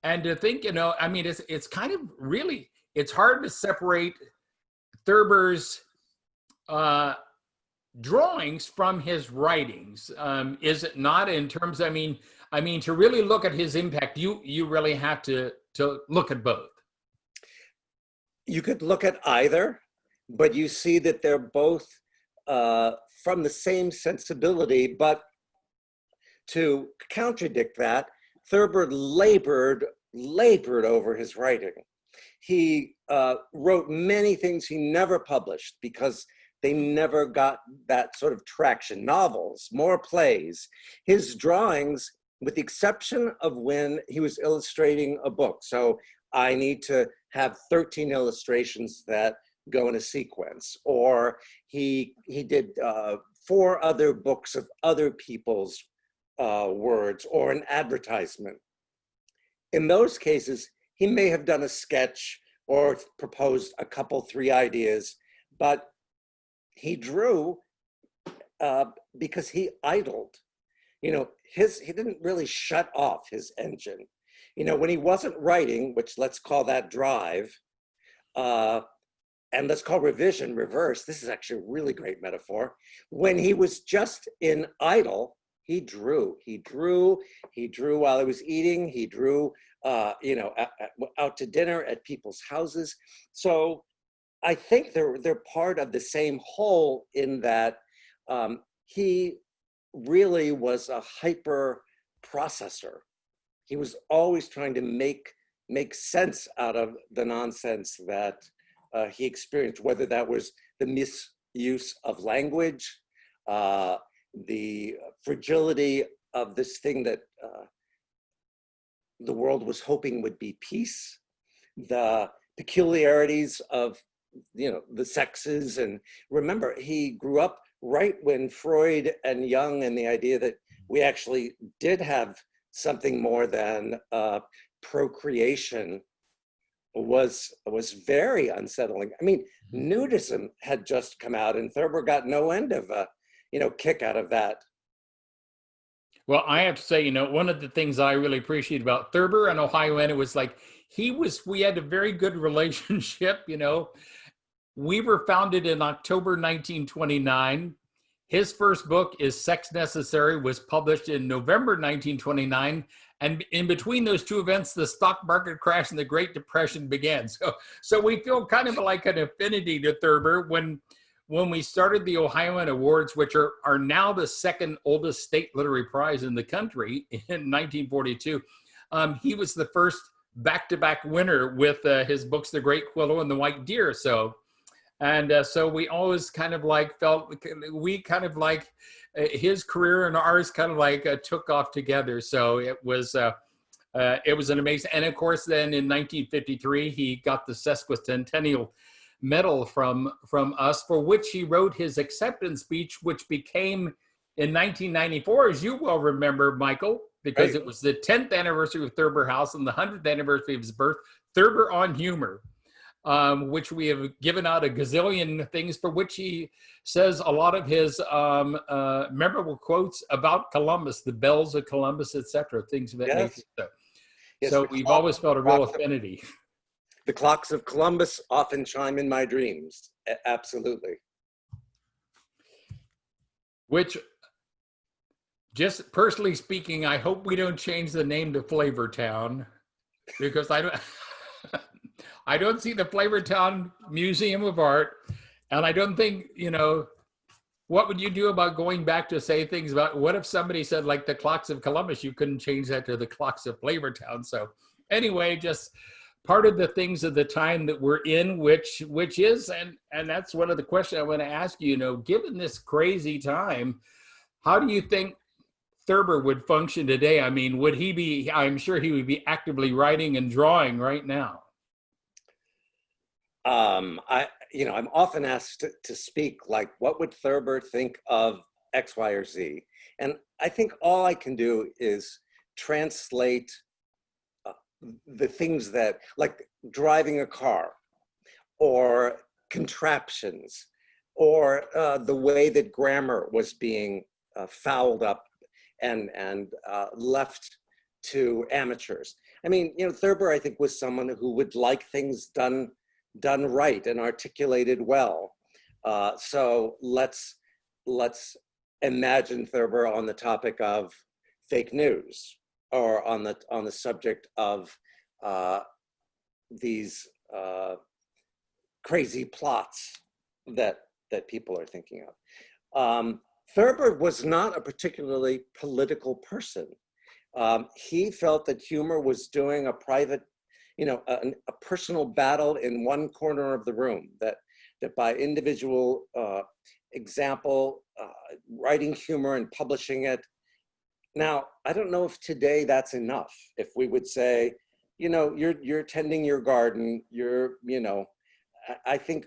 And to think, you know, I mean, it's kind of really, it's hard to separate Thurber's drawings from his writings. Is it not, in terms, I mean, to really look at his impact, you really have to look at both. You could look at either, but you see that they're both from the same sensibility. But to contradict that, Thurber labored over his writing. He wrote many things he never published because they never got that sort of traction. Novels, more plays. His drawings, with the exception of when he was illustrating a book. So I need to have 13 illustrations that go in a sequence. Or he did 4 other books of other people's words, or an advertisement. In those cases, he may have done a sketch or proposed a couple, 3 ideas, but he drew because he idled. You know, he didn't really shut off his engine. You know, when he wasn't writing, which let's call that drive, and let's call revision reverse. This is actually a really great metaphor. When he was just in idle, he drew while he was eating. He drew, you know, out to dinner at people's houses. So I think they're part of the same whole in that he really was a hyper processor. He was always trying to make sense out of the nonsense that he experienced, whether that was the misuse of language, the fragility of this thing that the world was hoping would be peace, the peculiarities of, you know, the sexes. And remember, he grew up right when Freud and Jung and the idea that we actually did have something more than procreation was very unsettling. I mean, nudism had just come out, and Thurber got no end of a, you know, kick out of that. Well, I have to say, you know, one of the things I really appreciate about Thurber and Ohio, was like, we had a very good relationship, you know. We were founded in October 1929. His first book is Sex Necessary, was published in November 1929. And in between those two events, the stock market crash and the Great Depression began. So we feel kind of like an affinity to Thurber. When we started the Ohioan Awards, which are now the second oldest state literary prize in the country, in 1942, he was the first back-to-back winner with his books, The Great Quillo and The White Deer. So we always kind of like felt, we kind of like his career and ours kind of like took off together. So it was an amazing, and of course then in 1953, he got the sesquicentennial medal from us, for which he wrote his acceptance speech, which became in 1994, as you well remember, Michael, because it was the 10th anniversary of Thurber House and the 100th anniversary of his birth, Thurber on Humor. which we have given out a gazillion things for which he says a lot of his memorable quotes about Columbus, the bells of Columbus, etc., things of that Yes. nature. So, Yes, so the we've clock- always felt a real affinity. The clocks of Columbus often chime in my dreams. Absolutely. Which, just personally speaking, I hope we don't change the name to Flavortown, because I don't, I don't see the Flavortown Museum of Art, and I don't think, you know, what would you do about going back to say things about, what if somebody said like the clocks of Columbus, you couldn't change that to the clocks of Flavortown. So anyway, just part of the things of the time that we're in, which is, and that's one of the questions I want to ask you, you know, given this crazy time, how do you think Thurber would function today? I mean, would he be, I'm sure he would be actively writing and drawing right now. I'm often asked to speak like, what would Thurber think of X, Y, or Z? And I think all I can do is translate the things that, like driving a car, or contraptions, or the way that grammar was being fouled up and left to amateurs. I mean, you know, Thurber, I think, was someone who would like things done right and articulated well. So let's imagine Thurber on the topic of fake news, or on the subject of these crazy plots that people are thinking of. Thurber was not a particularly political person. He felt that humor was doing a private, you know, a personal battle in one corner of the room, that by individual example, writing humor and publishing it. Now, I don't know if today that's enough. If we would say, you know, you're tending your garden, I think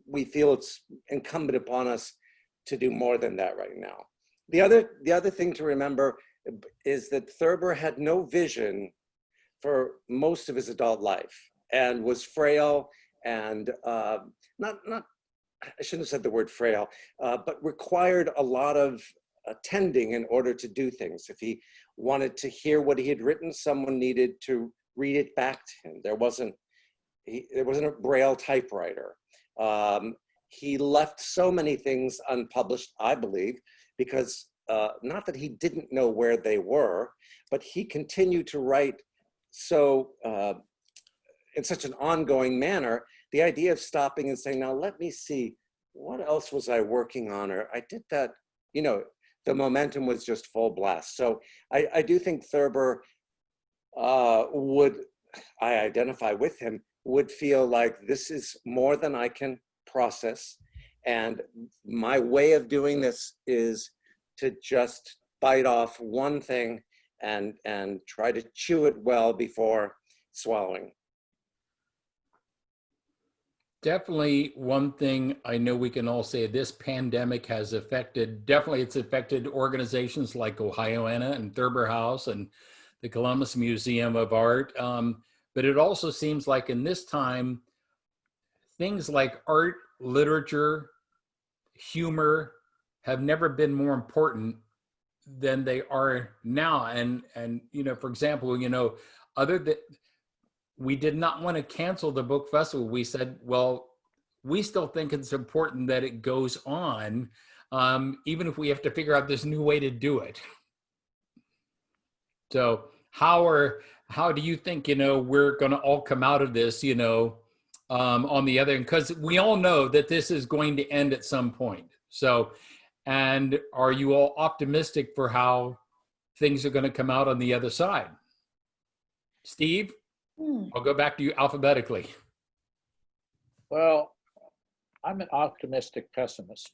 we feel it's incumbent upon us to do more than that right now. The other thing to remember is that Thurber had no vision for most of his adult life, and was frail and not I shouldn't have said the word frail, but required a lot of attending in order to do things. If he wanted to hear what he had written, someone needed to read it back to him. There wasn't a Braille typewriter. He left so many things unpublished, I believe, because not that he didn't know where they were, but he continued to write so in such an ongoing manner. The idea of stopping and saying, now let me see, what else was I working on? Or I did that, you know, the momentum was just full blast. So I do think Thurber I identify with him, would feel like this is more than I can process. And my way of doing this is to just bite off one thing and try to chew it well before swallowing. Definitely one thing I know we can all say, this pandemic has affected, it's affected organizations like Ohioana and Thurber House and the Columbus Museum of Art. But it also seems like in this time, things like art, literature, humor have never been more important than they are now. And you know, for example, you know, we did not want to cancel the book festival. We said, well, we still think it's important that it goes on, even if we have to figure out this new way to do it. So how do you think, you know, we're going to all come out of this, you know, on the other end? Because we all know that this is going to end at some point. So, and are you all optimistic for how things are going to come out on the other side? Steve? I'll go back to you alphabetically. Well, I'm an optimistic pessimist.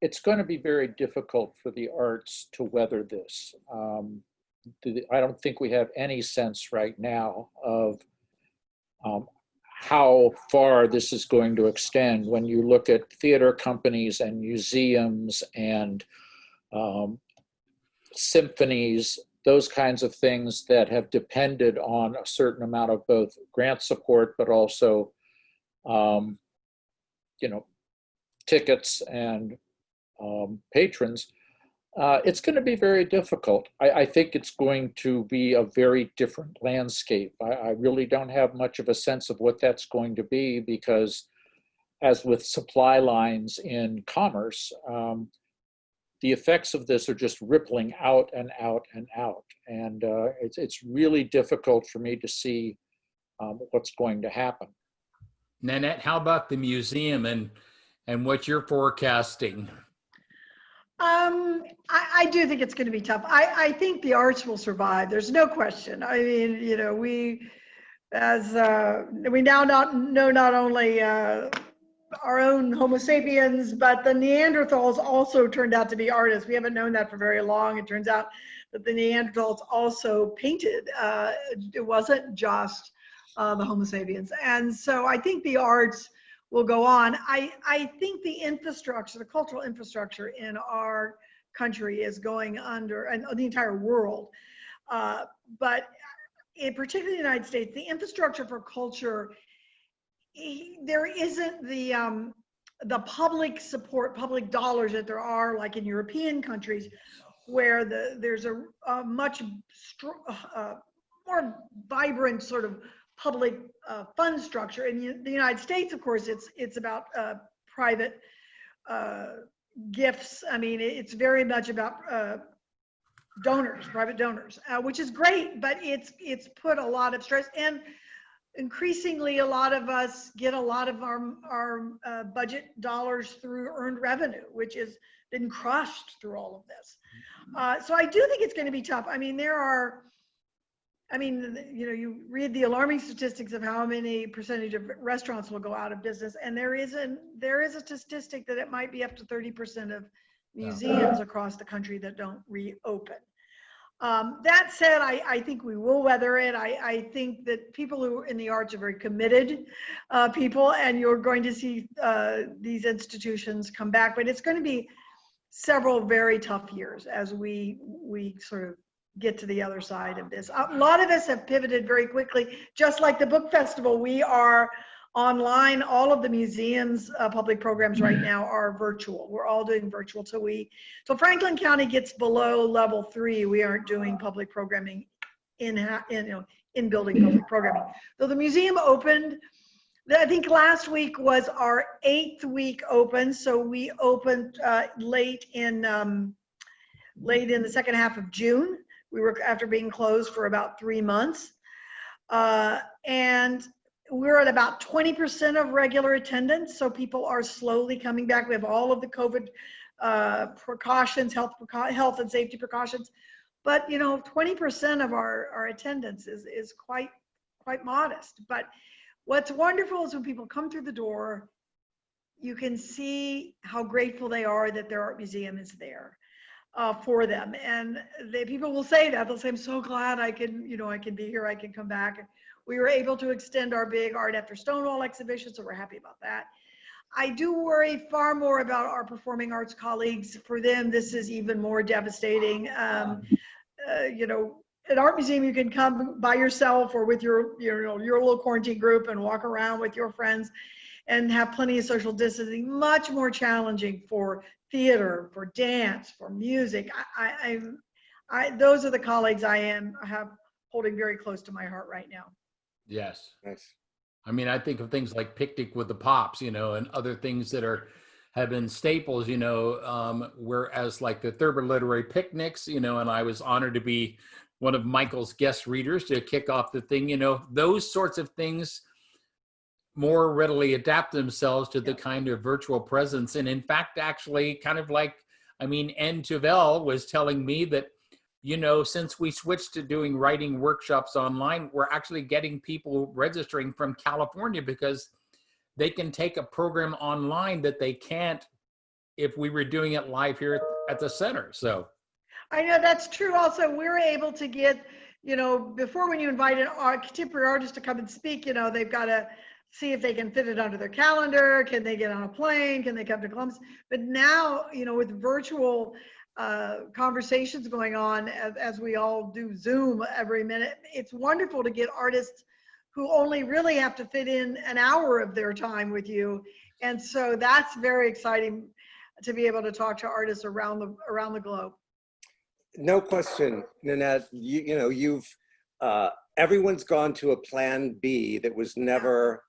It's going to be very difficult for the arts to weather this. I don't think we have any sense right now of how far this is going to extend. When you look at theater companies and museums and symphonies those kinds of things that have depended on a certain amount of both grant support, but also, you know, tickets and patrons, it's going to be very difficult. I think it's going to be a very different landscape. I really don't have much of a sense of what that's going to be because, as with supply lines in commerce, the effects of this are just rippling out and out and out. And it's really difficult for me to see what's going to happen. Nanette, how about the museum and what you're forecasting? I do think it's going to be tough. I think the arts will survive. There's no question. I mean, you know, we now know not only our own Homo sapiens, but the Neanderthals also turned out to be artists. We haven't known that for very long. It turns out that the Neanderthals also painted. It wasn't just the Homo sapiens. And so I think the arts will go on. I think the infrastructure, the cultural infrastructure in our country is going under, and the entire world, but particularly in the United States, the infrastructure for culture, there isn't the public support, public dollars that there are like in European countries, where there's a much more vibrant sort of public fund structure. In the United States, of course, it's about private gifts. I mean, it's very much about donors, private donors, which is great, but it's put a lot of stress. And increasingly, a lot of us get a lot of our budget dollars through earned revenue, which has been crushed through all of this. So I do think it's going to be tough. I mean, you know, you read the alarming statistics of how many percentage of restaurants will go out of business, and there is a statistic that it might be up to 30% of museums across the country that don't reopen. That said, I think we will weather it. I think that people who are in the arts are very committed people, and you're going to see these institutions come back. But it's going to be several very tough years as we sort of get to the other side of this. A lot of us have pivoted very quickly, just like the book festival. We are online. All of the museums public programs right now are virtual. We're all doing virtual till Franklin County gets below level 3. We aren't doing public programming in building public programming. So the museum opened, I think last week was our 8th week open. So we opened late in the second half of June. We were after being closed for about 3 months. And we're at about 20% of regular attendance. So people are slowly coming back. We have all of the COVID precautions, health and safety precautions. But, you know, 20% of our attendance is quite modest. But what's wonderful is when people come through the door, you can see how grateful they are that their art museum is there. For them, and people will say that. They'll say, "I'm so glad I can be here. I can come back." We were able to extend our big Art After Stonewall exhibition, so we're happy about that. I do worry far more about our performing arts colleagues. For them, this is even more devastating. You know, an art museum, you can come by yourself or with your little quarantine group and walk around with your friends and have plenty of social distancing. Much more challenging for theater, for dance, for music. Those are the colleagues I have holding very close to my heart right now. Yes. Nice. I mean, I think of things like Picnic with the Pops, you know, and other things that have been staples, you know, whereas like the Thurber Literary Picnics, you know, and I was honored to be one of Michael's guest readers to kick off the thing, you know, those sorts of things more readily adapt themselves to the kind of virtual presence. And in fact, actually kind of like, I mean, Anne Tuvell was telling me that, you know, since we switched to doing writing workshops online, we're actually getting people registering from California because they can take a program online that they can't if we were doing it live here at the center. So I know that's true. Also, we're able to get, you know, before when you invite a contemporary artist to come and speak, you know, they've got to see if they can fit it onto their calendar. Can they get on a plane? Can they come to Columbus? But now, you know, with virtual, conversations going on as we all do Zoom every minute. It's wonderful to get artists who only really have to fit in an hour of their time with you. And so that's very exciting to be able to talk to artists around the globe. No question, Nanette. You know, you've everyone's gone to a plan B that was never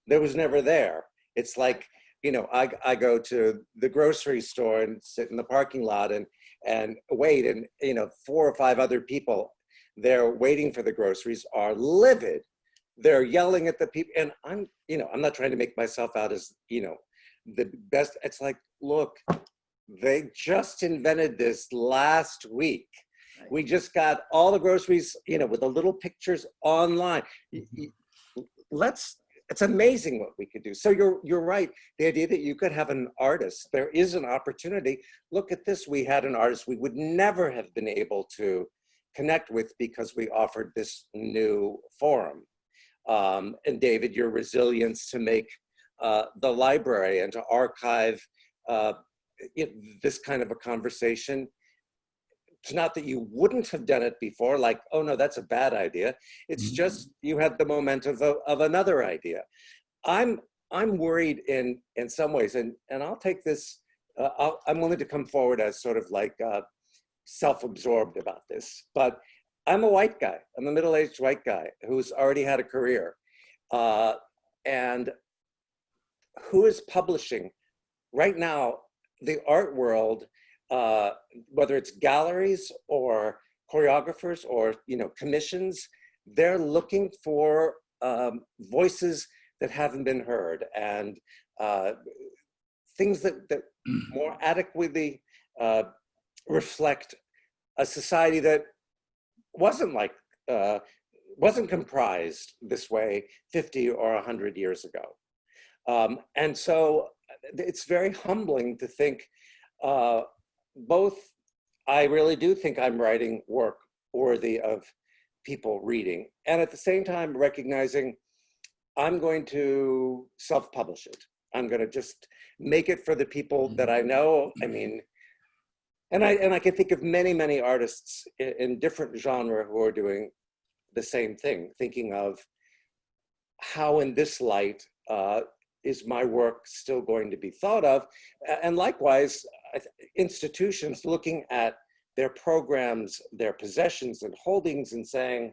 there. It's like, you know, I go to the grocery store and sit in the parking lot and wait, and you know, 4 or 5 other people there waiting for the groceries are livid. They're yelling at the people, and I'm not trying to make myself out as, you know, the best. It's like, look, they just invented this last week. Right. We just got all the groceries, you know, with the little pictures online. It's amazing what we could do. So you're right. The idea that you could have an artist, there is an opportunity. Look at this. We had an artist we would never have been able to connect with because we offered this new forum. And David, your resilience to make the library and to archive this kind of a conversation. It's not that you wouldn't have done it before, like, oh no, that's a bad idea. It's just you had the momentum of another idea. I'm worried in some ways, and I'll take this. I'm willing to come forward as sort of like self-absorbed about this, but I'm a white guy. I'm a middle-aged white guy who's already had a career, and who is publishing right now. The art world, whether it's galleries or choreographers or, you know, commissions, they're looking for voices that haven't been heard, and things that more adequately reflect a society that wasn't comprised this way 50 or 100 years ago. And so it's very humbling to think I really do think I'm writing work worthy of people reading, and at the same time recognizing I'm going to self-publish it. I'm going to just make it for the people that I know. I mean, and I can think of many artists in different genre who are doing the same thing, thinking of how in this light is my work still going to be thought of? And likewise, institutions looking at their programs, their possessions and holdings and saying,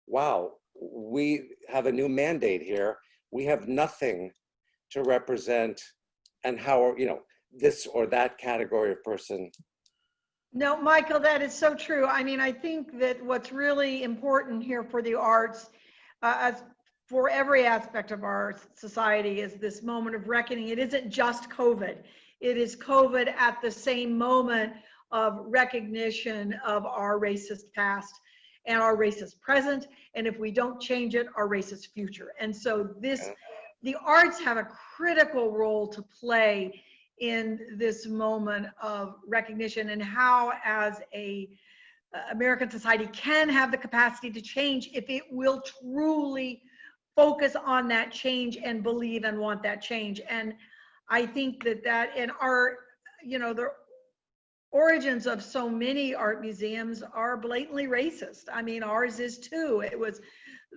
wow, we have a new mandate here. We have nothing to represent, and how, you know, this or that category of person. No, Michael, that is so true. I mean, I think that what's really important here for the arts, as for every aspect of our society, is this moment of reckoning. It isn't just COVID. It is COVID at the same moment of recognition of our racist past and our racist present. And if we don't change it, our racist future. And so the arts have a critical role to play in this moment of recognition, and how as a American society can have the capacity to change if it will truly focus on that change and believe and want that change. And I think that in our, you know, the origins of so many art museums are blatantly racist. I mean, ours is too. It was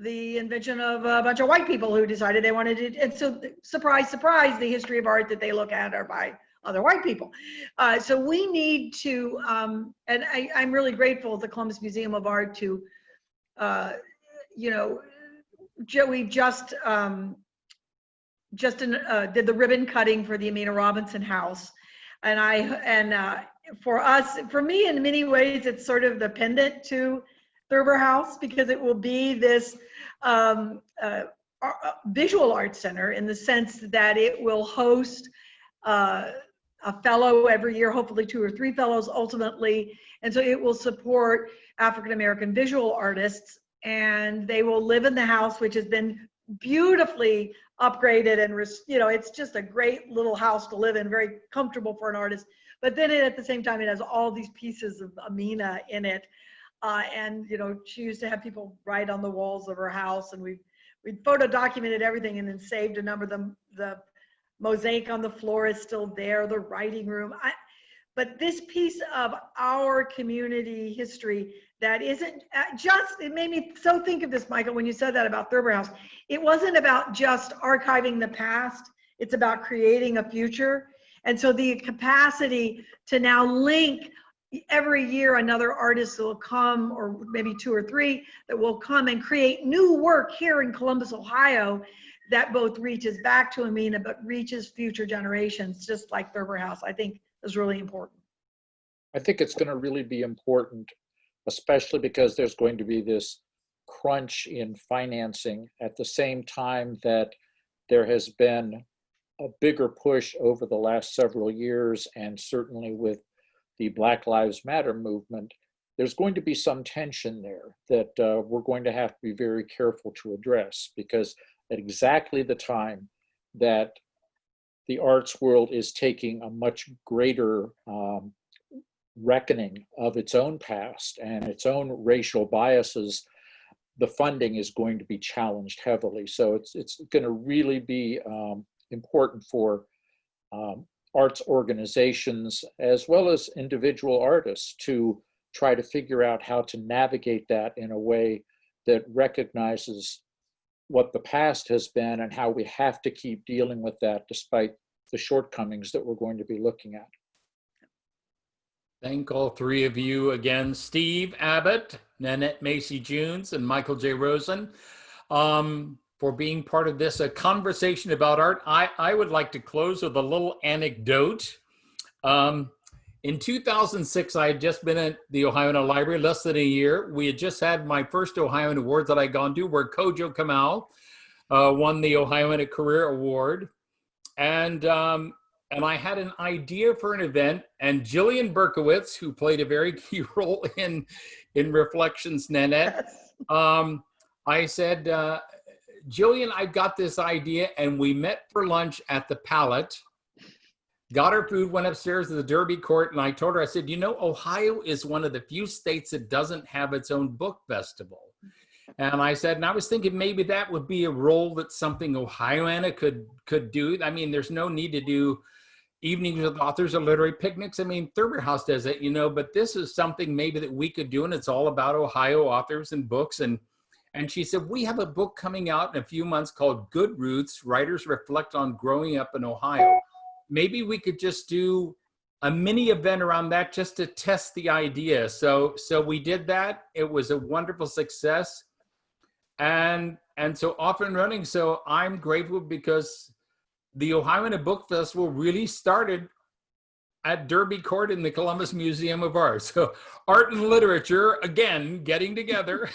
the invention of a bunch of white people who decided they wanted it. And so, surprise, surprise, the history of art that they look at are by other white people. So we need to, and I'm really grateful at the Columbus Museum of Art to, you know, we just did the ribbon cutting for the Amina Robinson House. And for me, in many ways, it's sort of the pendant to Thurber House, because it will be this visual arts center, in the sense that it will host a fellow every year, hopefully 2 or 3 fellows ultimately. And so it will support African-American visual artists, and they will live in the house, which has been beautifully upgraded, and you know, it's just a great little house to live in, very comfortable for an artist. But then at the same time, it has all these pieces of Amina in it. And, you know, she used to have people write on the walls of her house, and we'd photo documented everything and then saved a number of them. The mosaic on the floor is still there, the writing room. but this piece of our community history that isn't just, it made me so think of this, Michael, when you said that about Thurber House. It wasn't about just archiving the past, it's about creating a future. And so the capacity to now link every year another artist will come, or maybe 2 or 3 that will come and create new work here in Columbus, Ohio, that both reaches back to Amina, but reaches future generations, just like Thurber House, I think is really important. I think it's going to really be important, especially because there's going to be this crunch in financing at the same time that there has been a bigger push over the last several years, and certainly with the Black Lives Matter movement, there's going to be some tension there that we're going to have to be very careful to address, because at exactly the time that the arts world is taking a much greater reckoning of its own past and its own racial biases, the funding is going to be challenged heavily. So it's going to really be important for arts organizations as well as individual artists to try to figure out how to navigate that in a way that recognizes what the past has been and how we have to keep dealing with that despite the shortcomings that we're going to be looking at. Thank all 3 of you again, Steve Abbott, Nanette Macy-Junes, and Michael J. Rosen, for being part of this conversation about art. I would like to close with a little anecdote. In 2006, I had just been at the Ohioana Library, less than a year. We had just had my first Ohioana Awards that I'd gone to, where Kojo Kamal won the Ohioana Career Award. And I had an idea for an event, and Jillian Berkowitz, who played a very key role in Reflections, Nanette, I said, Jillian, I've got this idea, and we met for lunch at the Palette, got our food, went upstairs to the Derby Court, and I told her, I said, you know, Ohio is one of the few states that doesn't have its own book festival. And I said, and I was thinking maybe that would be a role that something Ohioana could do. I mean, there's no need to do evenings with authors or literary picnics. I mean, Thurber House does it, you know, but this is something maybe that we could do, and it's all about Ohio authors and books. And she said, we have a book coming out in a few months called Good Roots, Writers Reflect on Growing Up in Ohio. Maybe we could just do a mini event around that just to test the idea. So we did that. It was a wonderful success. And so off and running. So I'm grateful because the Ohioana Book Festival really started at Derby Court in the Columbus Museum of Art. So art and literature, again, getting together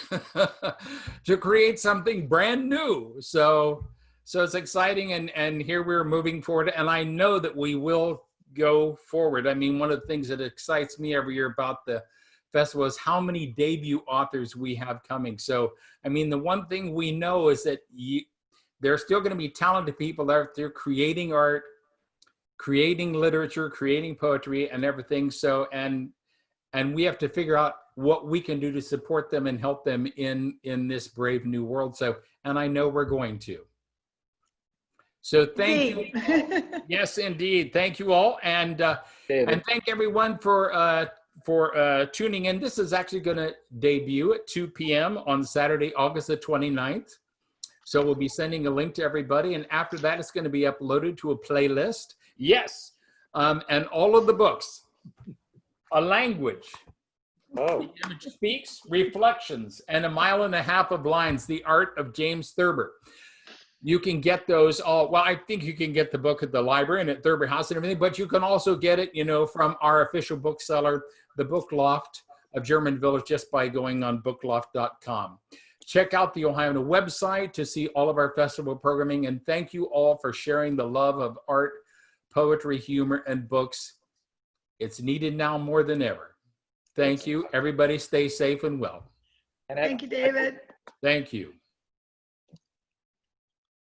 to create something brand new. So it's exciting, and here we're moving forward, and I know that we will go forward. I mean, one of the things that excites me every year about the festival is how many debut authors we have coming. So, I mean, the one thing we know is that there's still going to be talented people out there creating art, creating literature, creating poetry and everything. So, and we have to figure out what we can do to support them and help them in this brave new world. So, and I know we're going to. So thank you. Yes, indeed. Thank you all. And thank everyone for tuning in. This is actually going to debut at 2 p.m. on Saturday, August the 29th. So we'll be sending a link to everybody. And after that, it's going to be uploaded to a playlist. Yes. And all of the books, A Language, The Image Speaks, Reflections, and A Mile and a Half of Lines, The Art of James Thurber. You can get those all, well, I think you can get the book at the library and at Thurber House and everything, but you can also get it, you know, from our official bookseller, the Book Loft of German Village, just by going on bookloft.com. Check out the Ohioana website to see all of our festival programming, and thank you all for sharing the love of art, poetry, humor, and books. It's needed now more than ever. Thank you. Everybody stay safe and well. Thank you, David. Thank you.